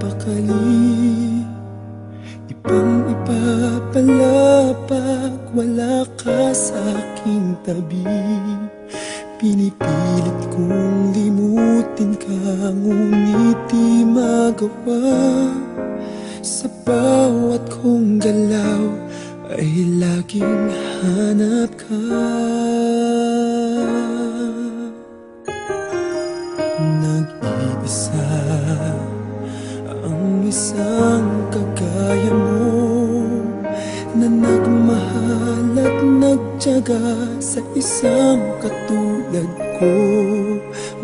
nagpapakali. Ibang-iba pala pag wala ka sa aking tabi. Pinipilit kong limutin ka, ngunit di magawa. Sa bawat kong galaw ay laging hanap ka. Nag-iisa ang isang kagaya mo, na nagmahal at nagtiyaga sa isang katulad ko.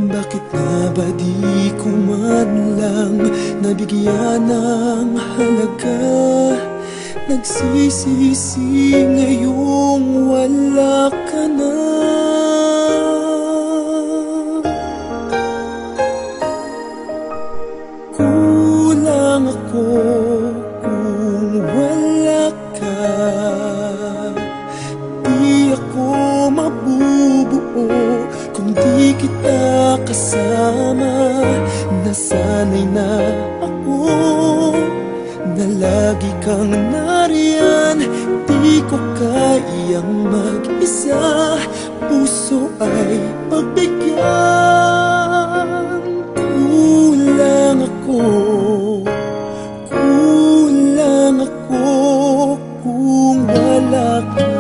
Bakit nga ba di ko man lang nabigyan ng halaga? Nagsisisi ngayong wala ka na. Kulang ako kung wala ka. Di ako mabubuo kung di kita kasama. Nasanay na ako na lagi kang nariyan. Di ko kayang mag-isa, puso ay pagbigyan. Kulang ako kung wala ka.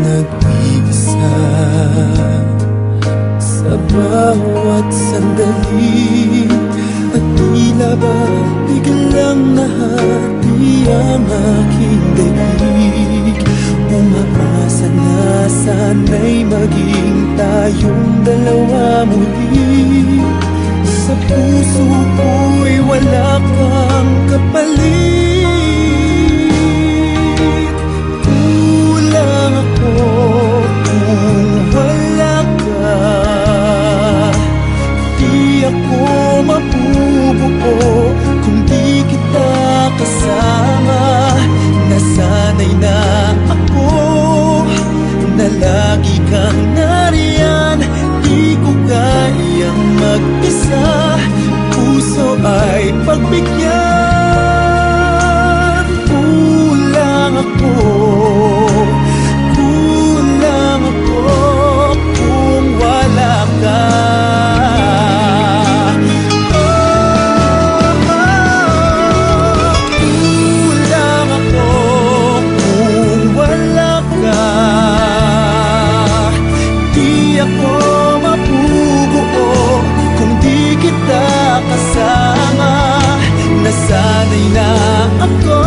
Nag-iisa sa bawat sandali, at tila ba biglang nahati ang aking daig. Umaasa na sana'y maging tayong dalawa muli. Sa puso ko'y wala kang kapalit. Kulang ako kung wala ka. Di ako mabubuo kung di kita kasama. Nasanay na ako na lagi kang nariyan. Di ko kayang mag-isa, puso ay pagbigyan. Kulang ako kung wala ka. Nasanay na ako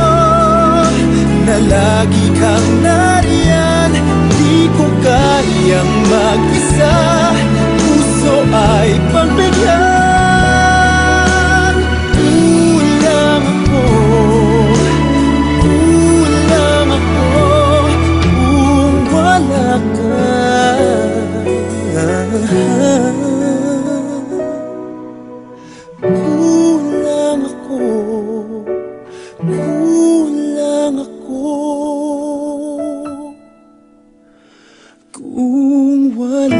na lagi kang nariyan. Di ko kayang mag-isa, puso ay pagbigyan. Kulang ako kung wala ka. Kulang ako kung wala